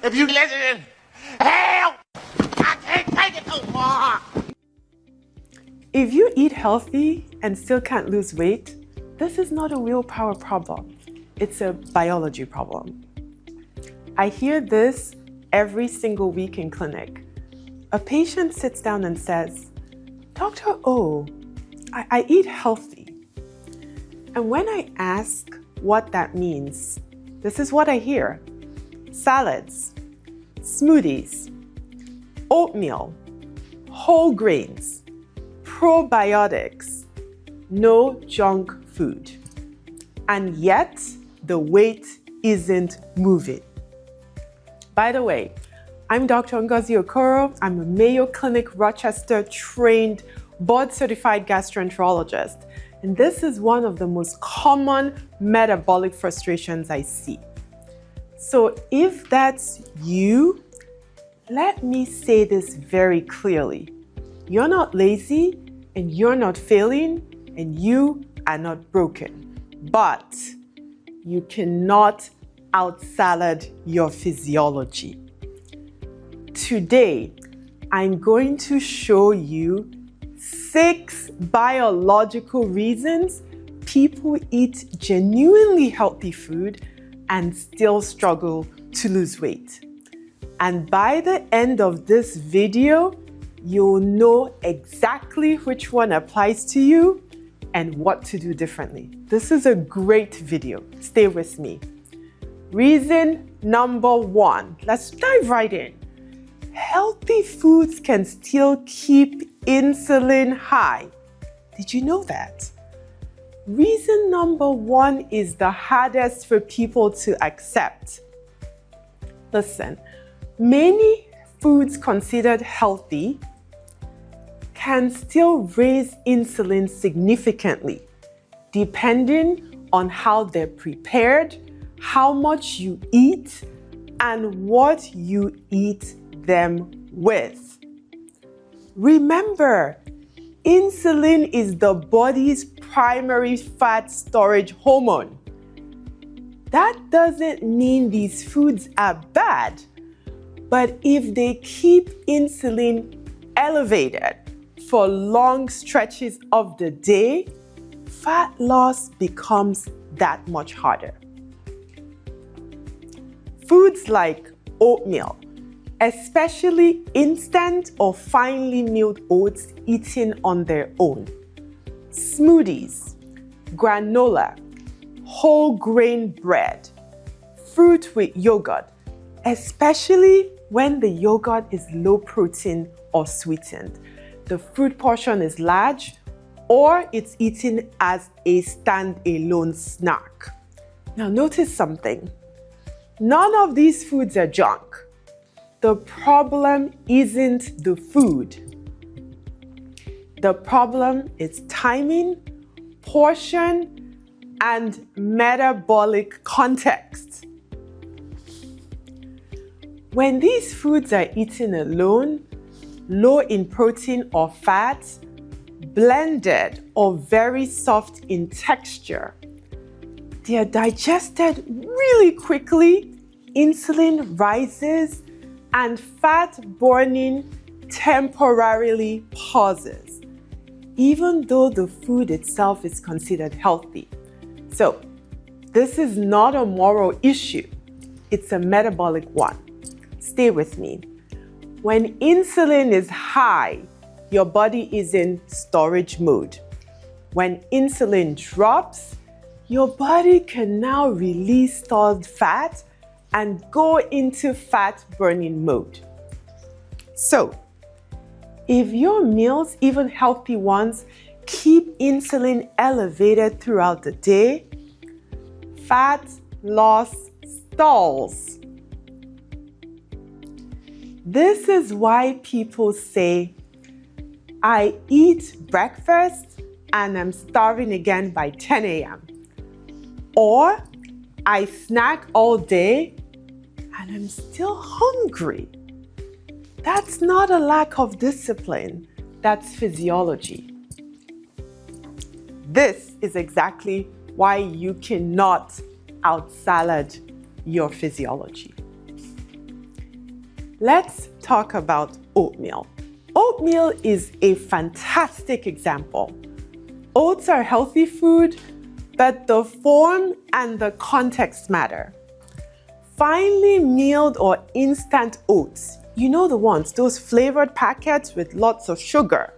If you listen, help! I can't take it no more. If you eat healthy and still can't lose weight, this is not a willpower problem. It's a biology problem. I hear this every single week in clinic. A patient sits down and says, Dr. O, I eat healthy. And when I ask what that means, this is what I hear. Salads, smoothies, oatmeal, whole grains, probiotics, no junk food. And yet, the weight isn't moving. By the way, I'm Dr. Ngozi Okoro. I'm a Mayo Clinic Rochester trained board-certified gastroenterologist. And this is one of the most common metabolic frustrations I see. So if that's you, let me say this very clearly. You're not lazy and you're not failing and you are not broken, but you cannot outsalad your physiology. Today, I'm going to show you 6 biological reasons people eat genuinely healthy food and still struggle to lose weight. And by the end of this video, you'll know exactly which one applies to you and what to do differently. This is a great video. Stay with me. Reason number 1. Let's dive right in. Healthy foods can still keep insulin high. Did you know that? Reason number 1 is the hardest for people to accept. Listen, many foods considered healthy can still raise insulin significantly, depending on how they're prepared, how much you eat, and what you eat them with. Remember, insulin is the body's primary fat storage hormone. That doesn't mean these foods are bad, but if they keep insulin elevated for long stretches of the day, fat loss becomes that much harder. Foods like oatmeal, especially instant or finely milled oats eaten on their own, smoothies, granola, whole grain bread, fruit with yogurt, especially when the yogurt is low protein or sweetened. The fruit portion is large or it's eaten as a standalone snack. Now notice something. None of these foods are junk. The problem isn't the food. The problem is timing, portion, and metabolic context. When these foods are eaten alone, low in protein or fat, blended or very soft in texture, they are digested really quickly, insulin rises, and fat burning temporarily pauses, even though the food itself is considered healthy. So, this is not a moral issue, it's a metabolic one. Stay with me. When insulin is high, your body is in storage mode. When insulin drops, your body can now release stored fat and go into fat burning mode. So, if your meals, even healthy ones, keep insulin elevated throughout the day, fat loss stalls. This is why people say, I eat breakfast and I'm starving again by 10 a.m. Or I snack all day and I'm still hungry. That's not a lack of discipline, that's physiology. This is exactly why you cannot outsalad your physiology. Let's talk about oatmeal. Oatmeal is a fantastic example. Oats are healthy food, but the form and the context matter. Finely milled or instant oats, you know the ones, those flavored packets with lots of sugar.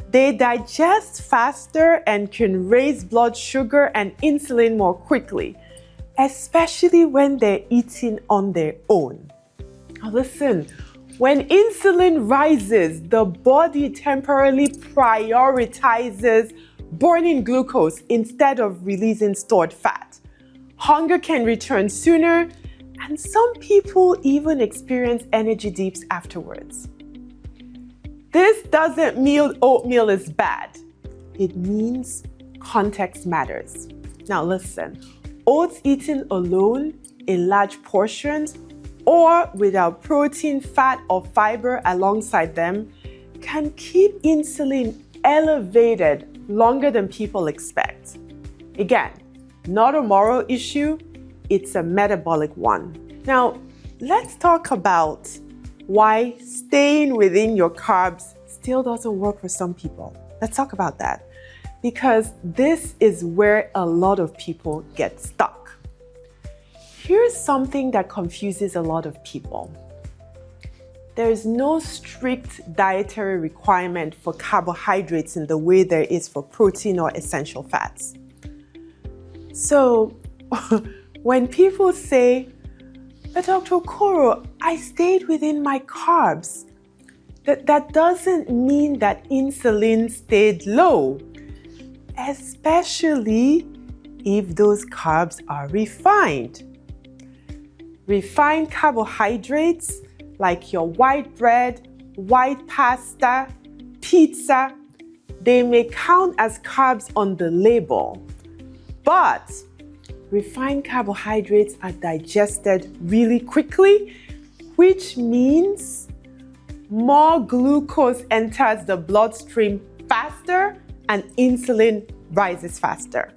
They digest faster and can raise blood sugar and insulin more quickly, especially when they're eaten on their own. Now listen, when insulin rises, the body temporarily prioritizes burning glucose instead of releasing stored fat. Hunger can return sooner, and some people even experience energy dips afterwards. This doesn't mean oatmeal is bad. It means context matters. Now listen, oats eaten alone in large portions or without protein, fat, or fiber alongside them can keep insulin elevated longer than people expect. Again, not a moral issue, it's a metabolic one. Now, let's talk about why staying within your carbs still doesn't work for some people. Let's talk about that, because this is where a lot of people get stuck. Here's something that confuses a lot of people. There is no strict dietary requirement for carbohydrates in the way there is for protein or essential fats. So, when people say, "But Dr. Okoro, I stayed within my carbs," that doesn't mean that insulin stayed low, especially if those carbs are refined. Refined carbohydrates like your white bread, white pasta, pizza, they may count as carbs on the label, but refined carbohydrates are digested really quickly, which means more glucose enters the bloodstream faster and insulin rises faster.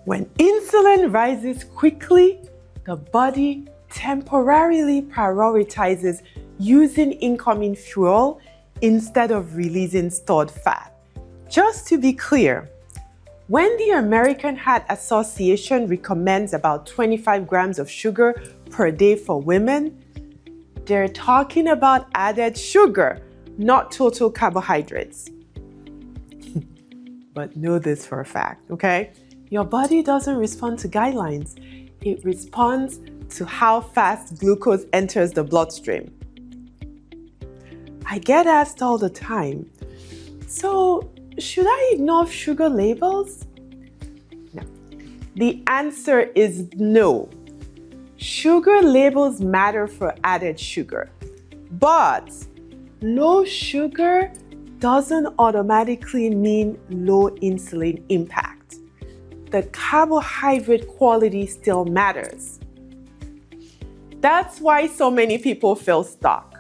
When insulin rises quickly, the body temporarily prioritizes using incoming fuel instead of releasing stored fat. Just to be clear, when the American Heart Association recommends about 25 grams of sugar per day for women, they're talking about added sugar, not total carbohydrates. But know this for a fact, okay? Your body doesn't respond to guidelines. It responds to how fast glucose enters the bloodstream. I get asked all the time, so should I ignore sugar labels? No. The answer is no. Sugar labels matter for added sugar, but low sugar doesn't automatically mean low insulin impact. The carbohydrate quality still matters. That's why so many people feel stuck.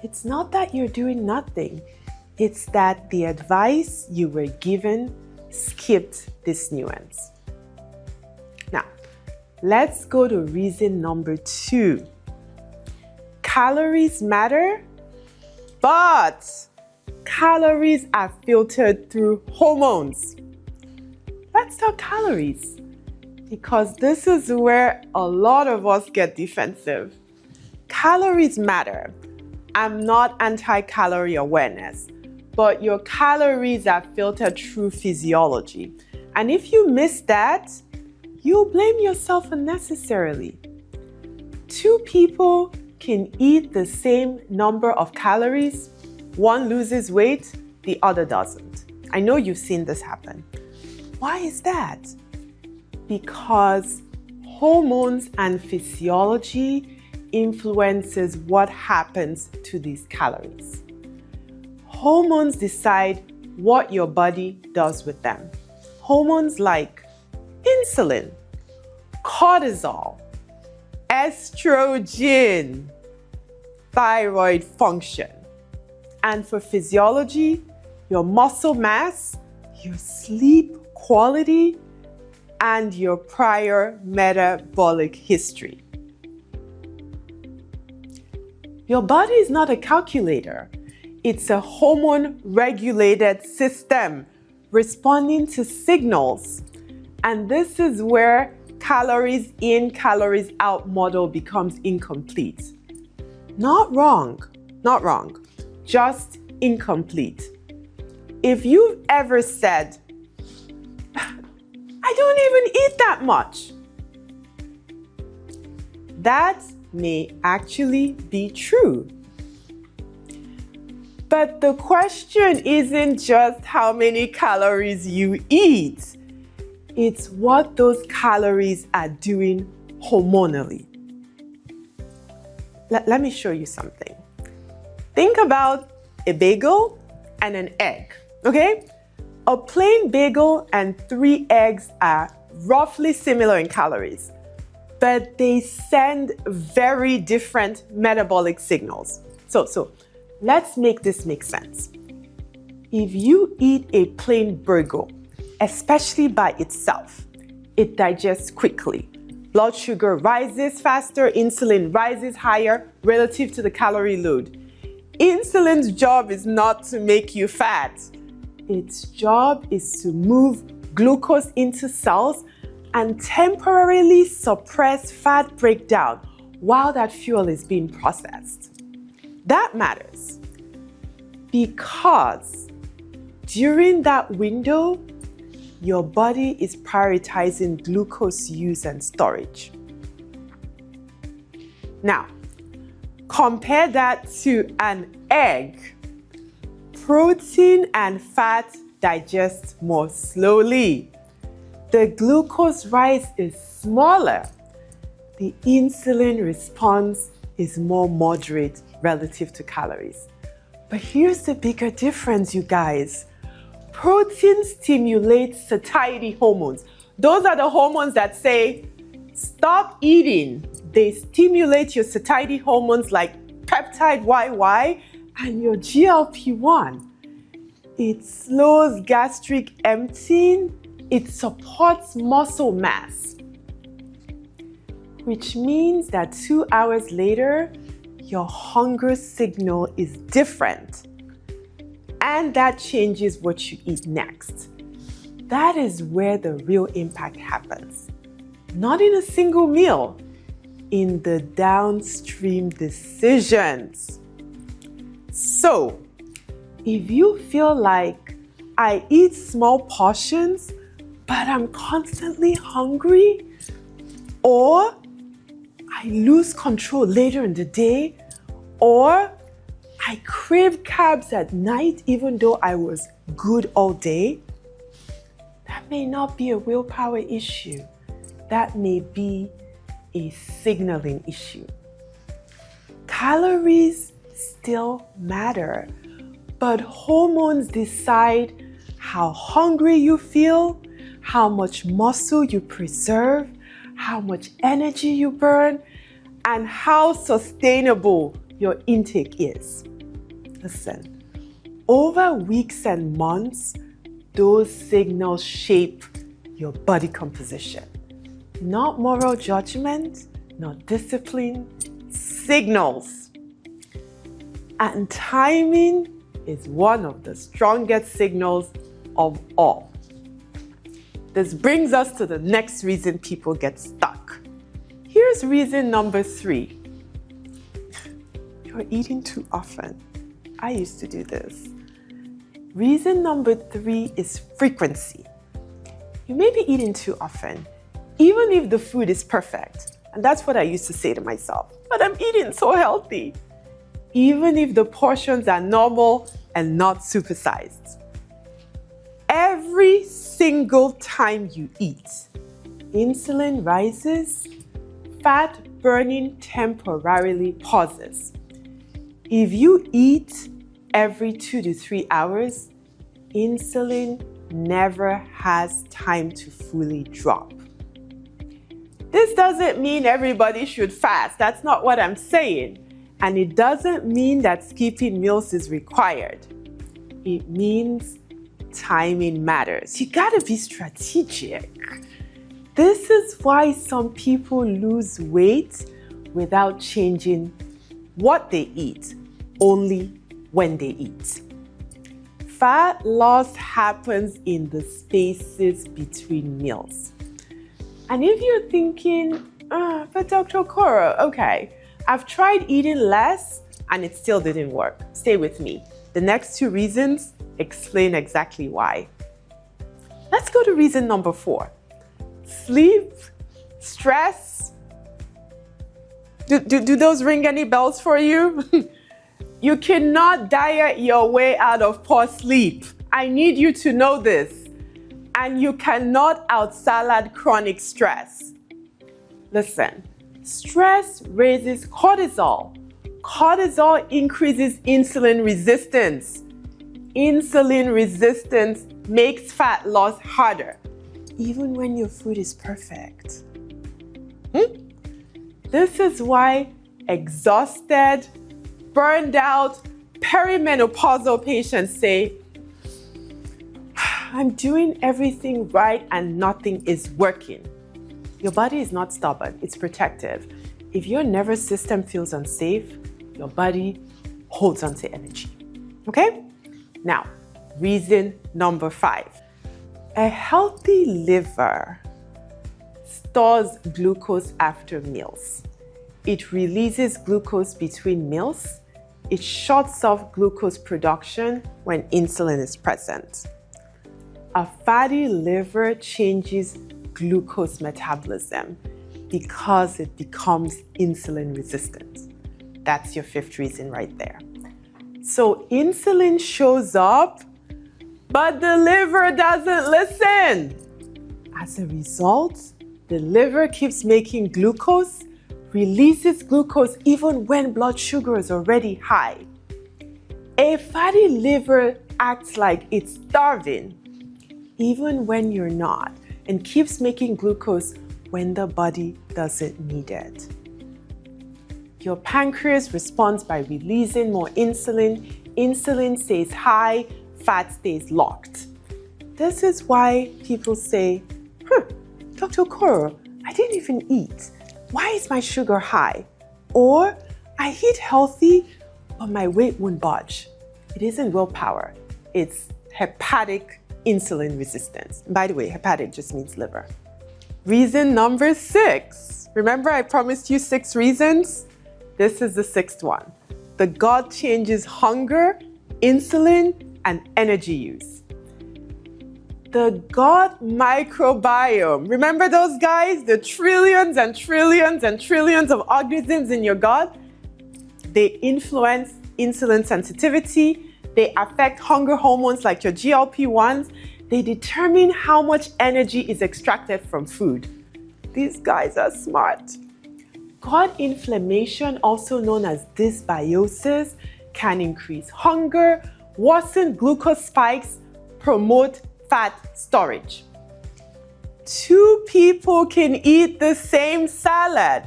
It's not that you're doing nothing. It's that the advice you were given skipped this nuance. Now, let's go to reason number 2. Calories matter, but calories are filtered through hormones. Let's talk calories, because this is where a lot of us get defensive. Calories matter. I'm not anti-calorie awareness, but your calories are filtered through physiology. And if you miss that, you'll blame yourself unnecessarily. 2 people can eat the same number of calories. One loses weight, the other doesn't. I know you've seen this happen. Why is that? Because hormones and physiology influences what happens to these calories. Hormones decide what your body does with them. Hormones like insulin, cortisol, estrogen, thyroid function. And for physiology, your muscle mass, your sleep quality, and your prior metabolic history. Your body is not a calculator. It's a hormone-regulated system responding to signals. And this is where calories in, calories out model becomes incomplete. Not wrong, just incomplete. If you've ever said, I don't even eat that much, that may actually be true. But the question isn't just how many calories you eat. It's what those calories are doing hormonally. Let me show you something. Think about a bagel and an egg, okay? A plain bagel and 3 eggs are roughly similar in calories, but they send very different metabolic signals. So let's make this make sense. If you eat a plain bagel, especially by itself, it digests quickly. Blood sugar rises faster, insulin rises higher relative to the calorie load. Insulin's job is not to make you fat. Its job is to move glucose into cells and temporarily suppress fat breakdown while that fuel is being processed. That matters because during that window, your body is prioritizing glucose use and storage. Now, compare that to an egg. Protein and fat digest more slowly. The glucose rise is smaller. The insulin response is more moderate relative to calories. But here's the bigger difference, you guys. Protein stimulates satiety hormones. Those are the hormones that say, stop eating. They stimulate your satiety hormones like peptide YY and your GLP-1. It slows gastric emptying. It supports muscle mass, which means that 2 hours later, your hunger signal is different. And that changes what you eat next. That is where the real impact happens. Not in a single meal, in the downstream decisions. So, if you feel like I eat small portions, but I'm constantly hungry, or I lose control later in the day, or I crave carbs at night even though I was good all day, that may not be a willpower issue. That may be a signaling issue. Calories still matter, but hormones decide how hungry you feel, how much muscle you preserve, how much energy you burn, and how sustainable your intake is. Listen, over weeks and months, those signals shape your body composition. Not moral judgment, not discipline, signals. And timing is one of the strongest signals of all. This brings us to the next reason people get stuck. Here's reason number 3. You're eating too often. I used to do this. Reason number 3 is frequency. You may be eating too often, even if the food is perfect. And that's what I used to say to myself. But I'm eating so healthy. Even if the portions are normal and not supersized. Every single time you eat, insulin rises, fat burning temporarily pauses. If you eat every 2 to 3 hours, insulin never has time to fully drop. This doesn't mean everybody should fast. That's not what I'm saying. And it doesn't mean that skipping meals is required. It means timing matters. You gotta be strategic. This is why some people lose weight without changing what they eat, only when they eat. Fat loss happens in the spaces between meals. And if you're thinking, but Dr. Okoro, okay, I've tried eating less and it still didn't work. Stay with me. The next two reasons explain exactly why. Let's go to reason number 4. Sleep, stress. Do those ring any bells for you? You cannot diet your way out of poor sleep. I need you to know this. And you cannot outsalad chronic stress. Listen, stress raises cortisol. Cortisol increases insulin resistance. Insulin resistance makes fat loss harder, even when your food is perfect. This is why exhausted, burned out, perimenopausal patients say, I'm doing everything right and nothing is working. Your body is not stubborn, it's protective. If your nervous system feels unsafe, your body holds on to energy. Okay? Now, reason number 5. A healthy liver stores glucose after meals. It releases glucose between meals. It shuts off glucose production when insulin is present. A fatty liver changes glucose metabolism because it becomes insulin resistant. That's your 5th reason right there. So insulin shows up, but the liver doesn't listen. As a result, the liver keeps making glucose, releases glucose even when blood sugar is already high. A fatty liver acts like it's starving, even when you're not, and keeps making glucose when the body doesn't need it. Your pancreas responds by releasing more insulin. Insulin stays high, fat stays locked. This is why people say, Dr. Okoro, I didn't even eat. Why is my sugar high? Or, I eat healthy, but my weight won't budge. It isn't willpower. It's hepatic insulin resistance. And by the way, hepatic just means liver. Reason number 6. Remember I promised you 6 reasons? This is the 6th one. The gut changes hunger, insulin, and energy use. The gut microbiome. Remember those guys? The trillions and trillions and trillions of organisms in your gut? They influence insulin sensitivity. They affect hunger hormones like your GLP-1s. They determine how much energy is extracted from food. These guys are smart. Gut inflammation, also known as dysbiosis, can increase hunger, worsen glucose spikes, promote fat storage. 2 people can eat the same salad.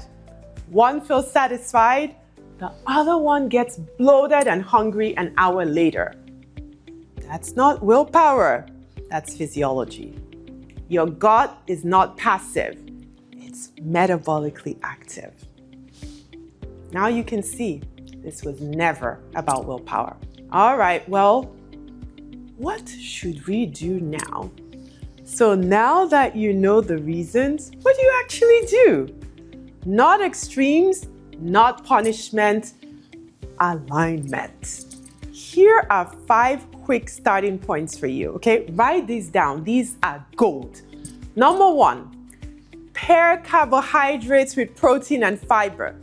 One feels satisfied, the other one gets bloated and hungry an hour later. That's not willpower, that's physiology. Your gut is not passive, it's metabolically active. Now you can see this was never about willpower. All right, well, what should we do now? So now that you know the reasons, what do you actually do? Not extremes, not punishment, alignment. Here are 5 quick starting points for you, okay? Write these down. These are gold. Number 1, pair carbohydrates with protein and fiber.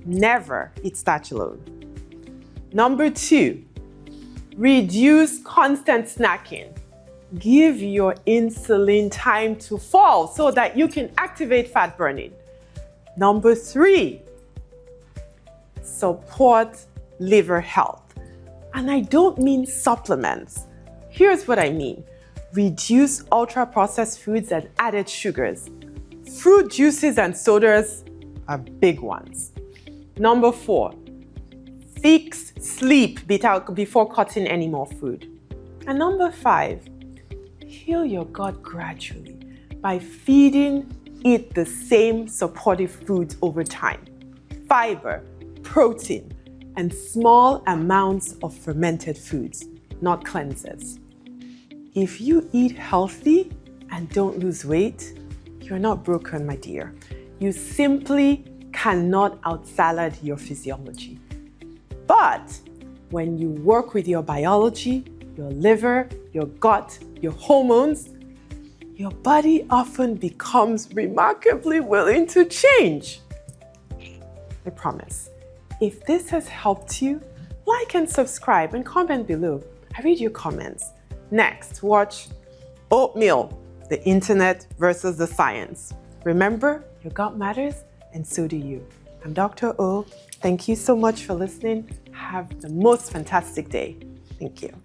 Never eat starch alone. Number 2, reduce constant snacking. Give your insulin time to fall so that you can activate fat burning. Number 3, support liver health. And I don't mean supplements. Here's what I mean. Reduce ultra-processed foods and added sugars. Fruit juices and sodas are big ones. Number 4, fix sleep before cutting any more food. And number 5, heal your gut gradually by feeding it the same supportive foods over time. Fiber, protein, and small amounts of fermented foods, not cleansers. If you eat healthy and don't lose weight, you're not broken, my dear. You simply cannot outsalad your physiology. But when you work with your biology, your liver, your gut, your hormones, your body often becomes remarkably willing to change. I promise. If this has helped you, like and subscribe and comment below. I read your comments. Next, watch Oatmeal, the internet versus the science. Remember, your gut matters and so do you. I'm Dr. O. Thank you so much for listening. Have the most fantastic day. Thank you.